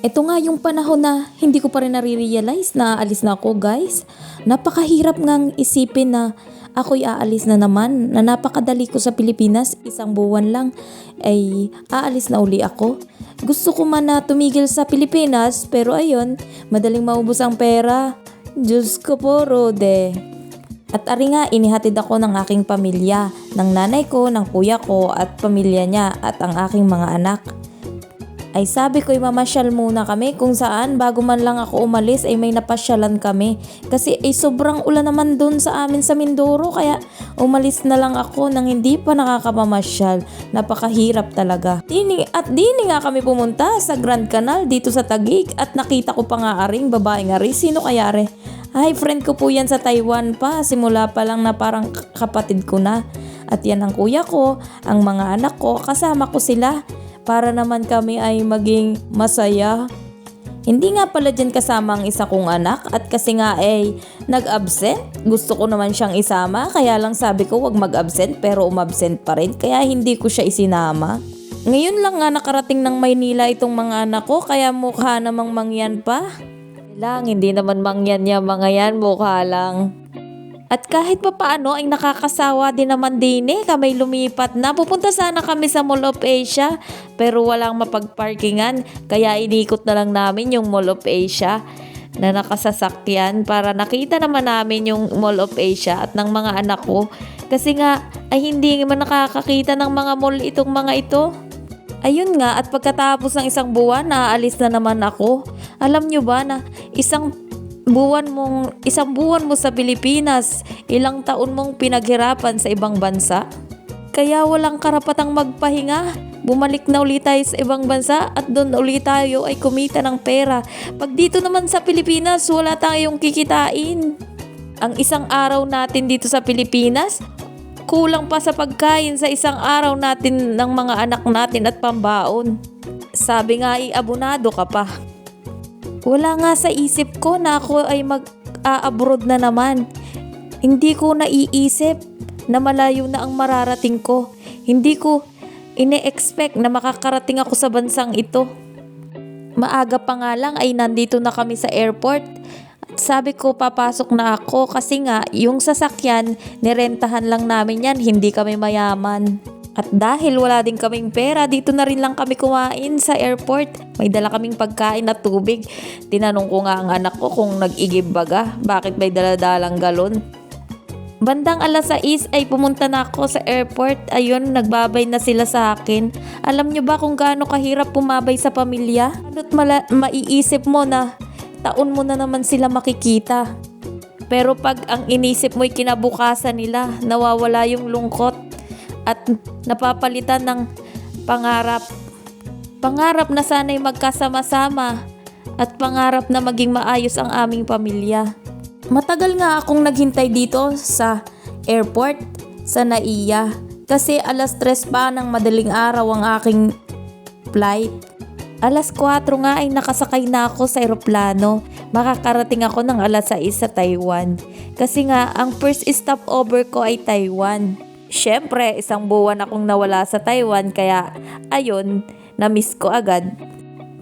Ito nga yung panahon na hindi ko pa rin nare-realize na aalis na ako, guys. Napakahirap ngang isipin na ako'y aalis na naman, na napakadali ko sa Pilipinas, isang buwan lang ay aalis na uli ako. Gusto ko man na tumigil sa Pilipinas pero ayun, madaling maubos ang pera. Diyos ko po, Rode. At ari nga, inihatid ako ng aking pamilya, ng nanay ko, ng kuya ko at pamilya niya at ang aking mga anak. Ay sabi ko ay mamasyal muna kami kung saan bago man lang ako umalis ay may napasyalan kami. Kasi ay sobrang ulan naman dun sa amin sa Mindoro kaya umalis na lang ako nang hindi pa nakakapamasyal. Napakahirap talaga. Dini nga kami pumunta sa Grand Canal dito sa Taguig at nakita ko pa nga aring babaeng ari. Sino kaya ari? Ay friend ko po yan sa Taiwan pa. Simula pa lang na parang kapatid ko na. At yan ang kuya ko, ang mga anak ko, kasama ko sila. Para naman kami ay maging masaya. Hindi nga pala dyan kasama ang isa kong anak at kasi nga ay nag-absent. Gusto ko naman siyang isama kaya lang sabi ko wag mag-absent pero umabsent pa rin kaya hindi ko siya isinama. Ngayon lang nga nakarating ng Maynila itong mga anak ko kaya mukha namang mangyan pa. Hindi naman mangyan niya mga yan, mukha lang. At kahit pa paano ay nakakasawa din naman din kami lumipat na. Pupunta sana kami sa Mall of Asia pero walang mapagparkingan kaya inikot na lang namin yung Mall of Asia na nakasasakyan para nakita naman namin yung Mall of Asia at ng mga anak ko. Kasi nga ay hindi man nakakakita ng mga mall itong mga ito. Ayun nga at pagkatapos ng isang buwan naaalis na naman ako. Alam nyo ba na isang buwan mo sa Pilipinas, ilang taon mong pinaghirapan sa ibang bansa. Kaya walang karapatang magpahinga. Bumalik na ulit tayo sa ibang bansa at doon ulit tayo ay kumita ng pera. Pag dito naman sa Pilipinas, wala tayong kikitain. Ang isang araw natin dito sa Pilipinas, kulang pa sa pagkain sa isang araw natin ng mga anak natin at pambaon. Sabi nga abonado ka pa. Wala nga sa isip ko na ako ay mag-a-abroad na naman. Hindi ko naiisip na malayo na ang mararating ko. Hindi ko ine-expect na makakarating ako sa bansang ito. Maaga pa nga lang ay nandito na kami sa airport. Sabi ko papasok na ako kasi nga yung sasakyan nirentahan lang namin yan, hindi kami mayaman. At dahil wala din kaming pera, dito na rin lang kami kumain sa airport. May dala kaming pagkain at tubig. Tinanong ko nga ang anak ko kung nag-igib baga, bakit may daladalang galon. Bandang alas 6 ay pumunta na ako sa airport. Ayun, nagbabay na sila sa akin. Alam nyo ba kung gaano kahirap pumabay sa pamilya? Ano't maiisip mo na taon mo na naman sila makikita. Pero pag ang inisip mo'y kinabukasan nila, nawawala yung lungkot. At napapalitan ng pangarap. Pangarap na sana'y magkasama-sama at pangarap na maging maayos ang aming pamilya. Matagal nga akong naghintay dito sa airport sa NAIA kasi alas 3 pa ng madaling araw ang aking flight. Alas 4 nga ay nakasakay na ako sa eroplano. Makakarating ako ng alas 6 sa Taiwan. Kasi nga ang first stopover ko ay Taiwan. Siyempre, isang buwan akong nawala sa Taiwan kaya ayun, na-miss ko agad.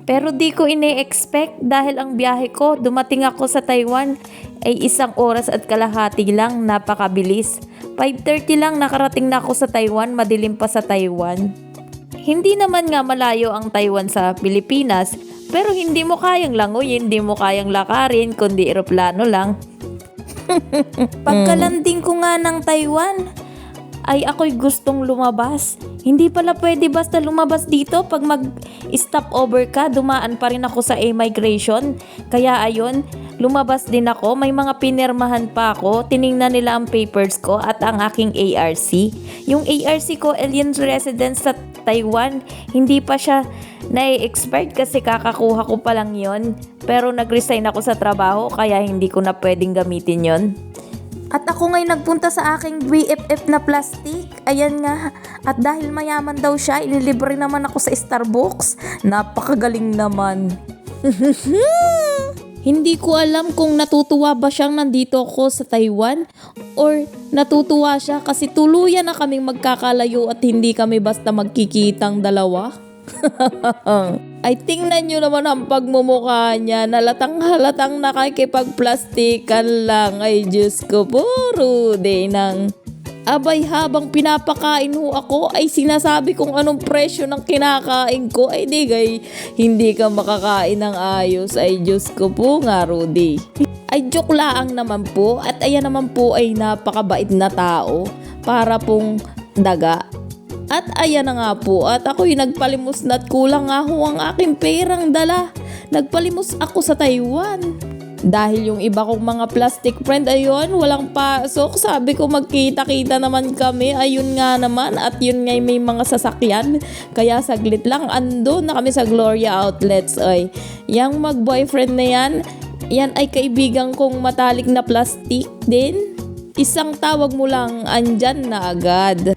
Pero di ko ine-expect dahil ang biyahe ko, dumating ako sa Taiwan ay 1 oras at kalahati lang, napakabilis. 5:30 lang nakarating na ako sa Taiwan, madilim pa sa Taiwan. Hindi naman nga malayo ang Taiwan sa Pilipinas, pero hindi mo kayang languyin, hindi mo kayang lakarin, kundi eroplano lang. Pagkalanding ko nga ng Taiwan, ay ako'y gustong lumabas. Hindi pala pwede basta lumabas dito pag mag-stop over ka, dumaan pa rin ako sa immigration. Kaya ayun, lumabas din ako, may mga pinirmahan pa ako, tiningnan nila ang papers ko at ang aking ARC. Yung ARC ko, Alien Residence sa Taiwan, hindi pa siya na-expert kasi kakakuha ko pa lang yon. Pero nag-resign ako sa trabaho kaya hindi ko na pwedeng gamitin yon. At ako ngay nagpunta sa aking BFF na plastic. Ayan nga. At dahil mayaman daw siya, ililibre naman ako sa Starbucks. Napakagaling naman. Hindi ko alam kung natutuwa ba siyang nandito ako sa Taiwan or natutuwa siya kasi tuluyan na kaming magkakalayo at hindi kami basta magkikitang dalawa. Ay tingnan nyo naman ang pagmumukha niya, halatang nakikipagplastikan lang. Ay Diyos ko po, Rudy nang. Abay habang pinapakain ho ako ay sinasabi kung anong presyo ng kinakain ko. Ay digay, hindi ka makakain ng ayos. Ay Diyos ko po nga Rudy. Ay joke lang naman po at ayan naman po ay napakabait na tao para pong daga. At ayan na nga po at ako'y nagpalimos na at kulang nga ho ang aking perang dala. Nagpalimos ako sa Taiwan. Dahil yung iba kong mga plastic friend ayun walang pasok. Sabi ko magkita-kita naman kami. Ayun nga naman at yun nga may mga sasakyan. Kaya saglit lang ando na kami sa Gloria Outlets. Ay, yang mag-boyfriend na yan ay kaibigan kong matalik na plastic din. Isang tawag mo lang andyan na agad.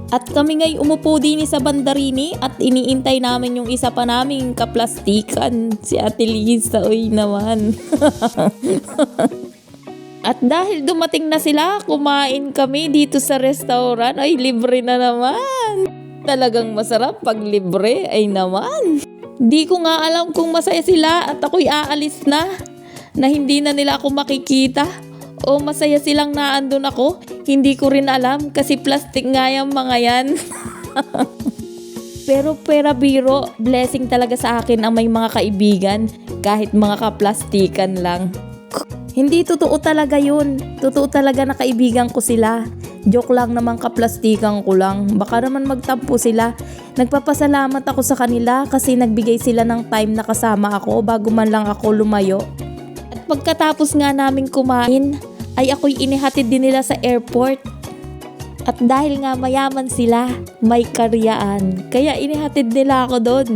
At kami ngay umupo din sa Bandarini at iniintay namin yung isa pa naming kaplastikan, si Ate Lisa, uy naman. At dahil dumating na sila, kumain kami dito sa restaurant, ay libre na naman. Talagang masarap pag libre, ay naman. Di ko nga alam kung masaya sila at ako'y aalis na hindi na nila ako makikita. O masaya silang naandun ako, hindi ko rin alam kasi plastic nga yung mga yan. Pero pera biro, blessing talaga sa akin ang may mga kaibigan kahit mga kaplastikan lang. Hindi totoo talaga yun. Totoo talaga na kaibigan ko sila. Joke lang naman kaplastikan ko lang. Baka naman magtampo sila. Nagpapasalamat ako sa kanila kasi nagbigay sila ng time na kasama ako bago man lang ako lumayo. Pagkatapos nga namin kumain, ay ako'y inihatid din nila sa airport. At dahil nga mayaman sila, may karyaan. Kaya inihatid nila ako doon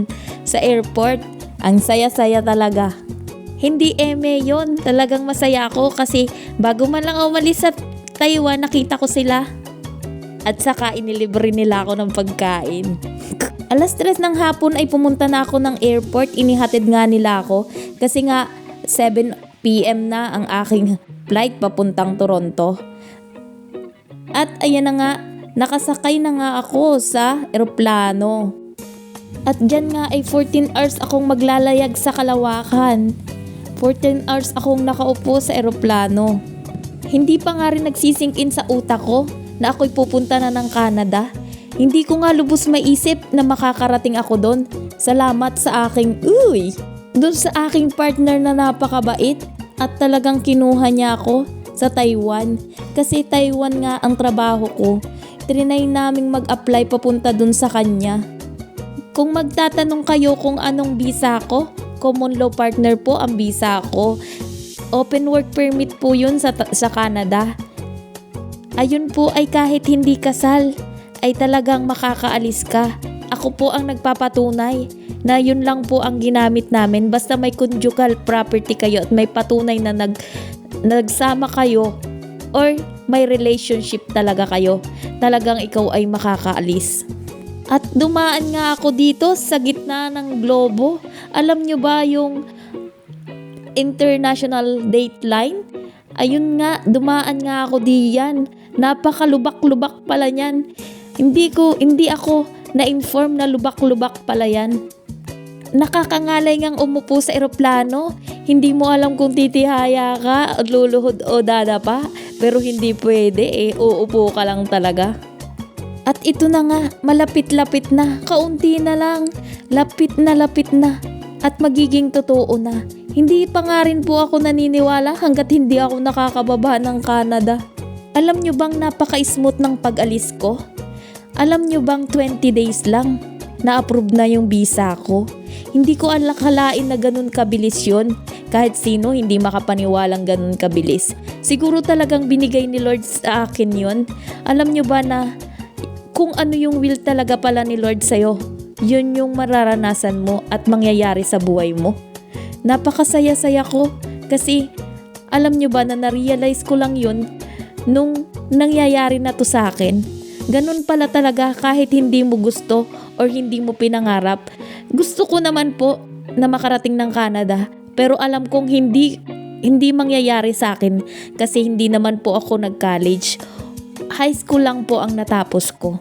sa airport. Ang saya-saya talaga. Hindi eme yun. Talagang masaya ako kasi bago man lang umalis sa Taiwan, nakita ko sila. At saka inilibre nila ako ng pagkain. Alas 3 ng hapon ay pumunta na ako ng airport. Inihatid nga nila ako kasi nga 7 PM na ang aking flight papuntang Toronto. At ayan na nga, nakasakay na nga ako sa eroplano. At dyan nga ay 14 hours akong maglalayag sa Kalawakan. 14 hours akong nakaupo sa eroplano. Hindi pa nga rin nagsisink in sa utak ko na ako'y pupunta na ng Canada. Hindi ko nga lubos maisip na makakarating ako doon. Salamat sa aking doon sa aking partner na napakabait at talagang kinuha niya ako sa Taiwan. Kasi Taiwan nga ang trabaho ko. Trinay naming mag-apply papunta doon sa kanya. Kung magtatanong kayo kung anong visa ko, common law partner po ang visa ko. Open work permit po yun sa Canada. Ayun po ay kahit hindi kasal, ay talagang makakaalis ka. Ako po ang nagpapatunay na yun lang po ang ginamit namin. Basta may conjugal property kayo at may patunay na nagsama kayo or may relationship talaga kayo, talagang ikaw ay makakaalis. At dumaan nga ako dito sa gitna ng globo. Alam nyo ba yung international dateline? Ayun nga, dumaan nga ako diyan. Napakalubak-lubak pala niyan. Hindi ako na-inform na lubak-lubak pala yan. Nakakangalay ngang umupo sa eroplano. Hindi mo alam kung titihaya ka, luluhod o dadapa. Pero hindi pwede uupo ka lang talaga. At ito na nga, malapit-lapit na. Kaunti na lang. Lapit na. At magiging totoo na. Hindi pa nga rin po ako naniniwala hanggat hindi ako nakakababa ng Canada. Alam nyo bang napaka-smooth ng pag-alis ko? Alam nyo bang 20 days lang na-approve na yung visa ko? Hindi ko alakalain na ganun kabilis yun. Kahit sino hindi makapaniwalang ganun kabilis. Siguro talagang binigay ni Lord sa akin yun. Alam nyo ba na kung ano yung will talaga pala ni Lord sa'yo, yun yung mararanasan mo at mangyayari sa buhay mo. Napakasaya-saya ko kasi alam nyo ba na na-realize ko lang yun nung nangyayari na to sa akin. Ganun pala talaga kahit hindi mo gusto or hindi mo pinangarap. Gusto ko naman po na makarating ng Canada pero alam kong hindi mangyayari sa akin kasi hindi naman po ako nag-college. High school lang po ang natapos ko.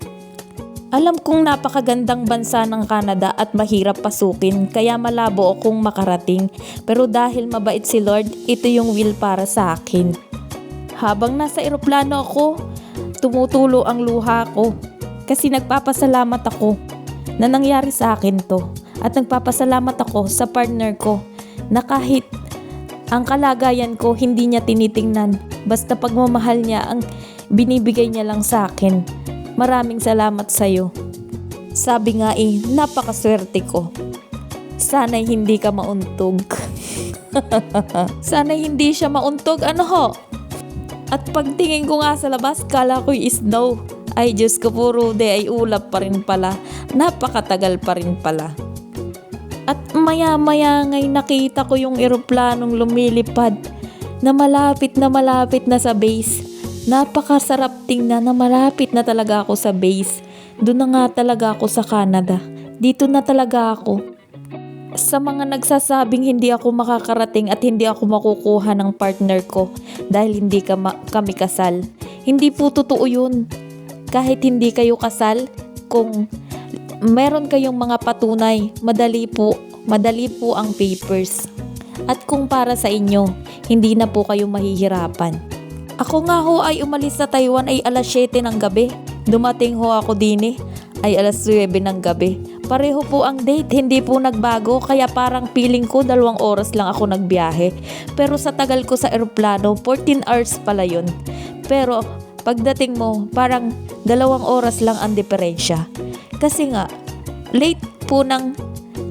Alam kong napakagandang bansa ng Canada at mahirap pasukin kaya malabo akong makarating. Pero dahil mabait si Lord, ito yung will para sa akin. Habang nasa eroplano ako, tumutulo ang luha ko. Kasi nagpapasalamat ako na nangyari sa akin to. At nagpapasalamat ako sa partner ko na kahit ang kalagayan ko hindi niya tinitingnan. Basta pagmamahal niya ang binibigay niya lang sa akin. Maraming salamat sa'yo. Sabi nga napakaswerte ko. Sana'y hindi ka mauntog. Sana'y hindi siya mauntog, ano ho? At pagtingin ko nga sa labas, kala ko'y snow. Ay Diyos ko po, Rude, ay ulap pa rin pala. Napakatagal pa rin pala. At maya-maya nga'y nakita ko yung eroplanong lumilipad na malapit na sa base. Napakasarap tingnan na malapit na talaga ako sa base. Doon na nga talaga ako sa Canada. Dito na talaga ako. Sa mga nagsasabing hindi ako makakarating at hindi ako makukuha ng partner ko dahil hindi kami kasal. Hindi po totoo yun. Kahit hindi kayo kasal, kung meron kayong mga patunay, madali po ang papers. At kung para sa inyo, hindi na po kayo mahihirapan. Ako nga ho ay umalis sa Taiwan ay alas 7 ng gabi. Dumating ho ako din ay alas 9 ng gabi. Pareho po ang date, hindi po nagbago kaya parang feeling ko 2 oras lang ako nagbiyahe. Pero sa tagal ko sa eroplano, 14 hours pala yun. Pero pagdating mo, parang 2 oras lang ang diferensya. Kasi nga, late po ng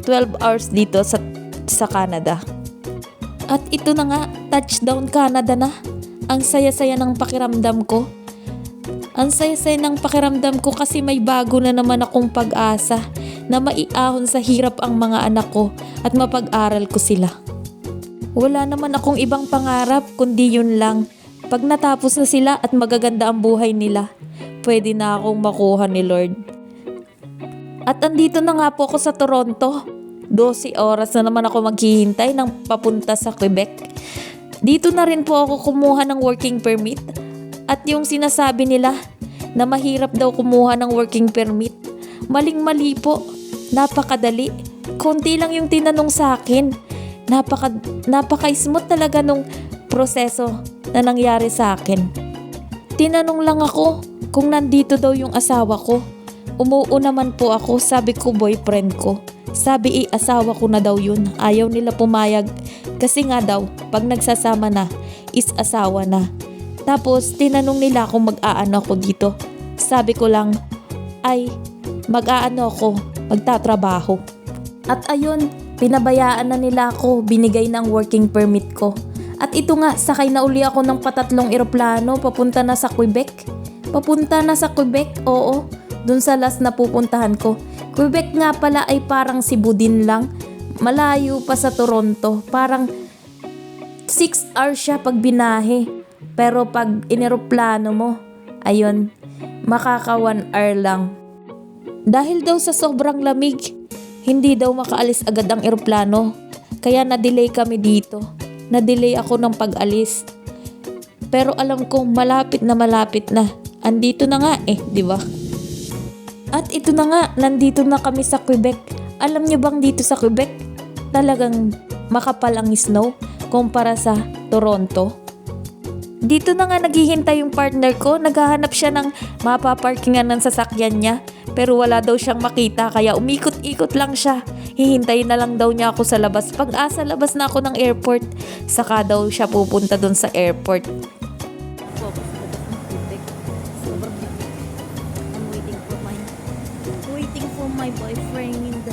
12 hours dito sa Canada. At ito na nga, touchdown Canada na. Ang saya-saya ng pakiramdam ko. Ang saya-saya ng pakiramdam ko kasi may bago na naman akong pag-asa na maiahon sa hirap ang mga anak ko at mapag-aral ko sila. Wala naman akong ibang pangarap kundi yun lang. Pag natapos na sila at magaganda ang buhay nila, pwede na akong makuha ni Lord. At andito na nga po ako sa Toronto. 12 oras na naman ako maghihintay ng papunta sa Quebec. Dito na rin po ako kumuha ng working permit. At yung sinasabi nila na mahirap daw kumuha ng working permit, maling-mali po. Napakadali. Konti lang yung tinanong sa akin. Napaka-smooth talaga nung proseso na nangyari sa akin. Tinanong lang ako kung nandito daw yung asawa ko. Umuo naman po ako, sabi ko boyfriend ko. Sabi asawa ko na daw yun. Ayaw nila pumayag. Kasi nga daw, pag nagsasama na, is asawa na. Tapos, tinanong nila kung mag-aano ako dito. Sabi ko lang, ay, mag-aano ako, magtatrabaho. At ayun, pinabayaan na nila ako, binigay ng working permit ko. At ito nga, sakay na uli ako ng patatlong eroplano, papunta na sa Quebec. Papunta na sa Quebec, oo. Dun sa last na pupuntahan ko. Quebec nga pala ay parang Cebu din lang. Malayo pa sa Toronto. Parang 6 hours siya pag binahe. Pero pag ineroplano mo, ayun, makaka 1 hour lang. Dahil daw sa sobrang lamig, hindi daw makaalis agad ang eroplano. Kaya na-delay kami dito. Na-delay ako ng pag-alis. Pero alam kong malapit na. Andito na nga di ba? At ito na nga, nandito na kami sa Quebec. Alam nyo bang dito sa Quebec, talagang makapal ang snow kumpara sa Toronto? Dito na nga naghihintay yung partner ko, naghahanap siya ng mapaparkingan ng sasakyan niya. Pero wala daw siyang makita kaya umikot-ikot lang siya. Hihintayin na lang daw niya ako sa labas. Pag sa labas na ako ng airport, saka daw siya pupunta doon sa airport. My boyfriend,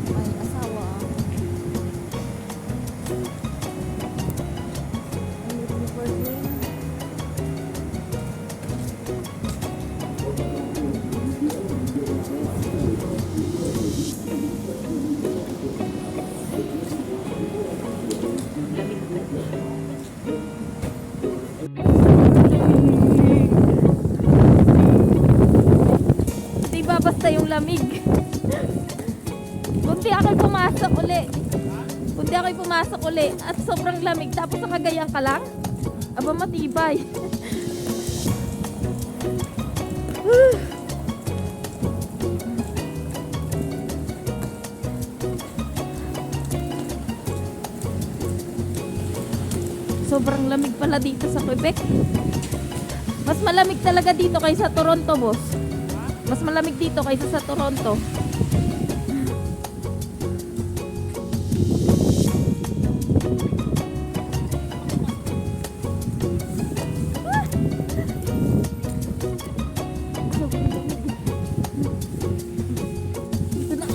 my asawa. I'm looking for him. Diba basta yung lamig? Kundi ako'y pumasok uli at sobrang lamig tapos nakagayan ka lang? Aba matibay. Sobrang lamig pala dito sa Quebec. Mas malamig talaga dito kaysa Toronto, boss. Mas malamig dito kaysa sa Toronto. Dito na.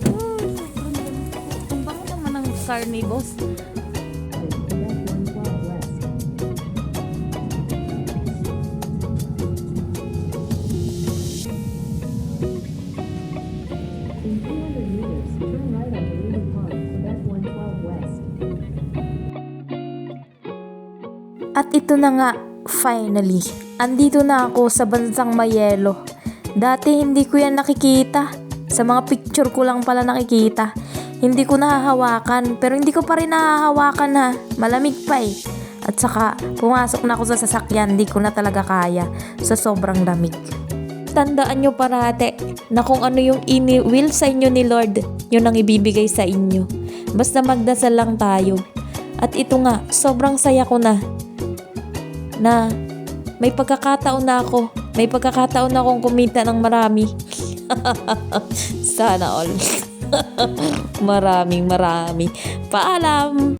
Sobrang lamig. Ang bango naman ng car ni boss. At ito na nga, finally, andito na ako sa bansang Mayelo. Dati hindi ko yan nakikita. Sa mga picture ko lang pala nakikita. Hindi ko nahahawakan, pero hindi ko pa rin nahahawakan ha. Malamig pa eh. At saka, pumasok na ako sa sasakyan, hindi ko na talaga kaya sa sobrang lamig. Tandaan nyo parate na kung ano yung will sa inyo ni Lord, yun ang ibibigay sa inyo. Basta magdasal lang tayo. At ito nga, sobrang saya ko na may pagkakataon na ako. May pagkakataon na akong kumita ng marami. Sana all. Maraming. Paalam!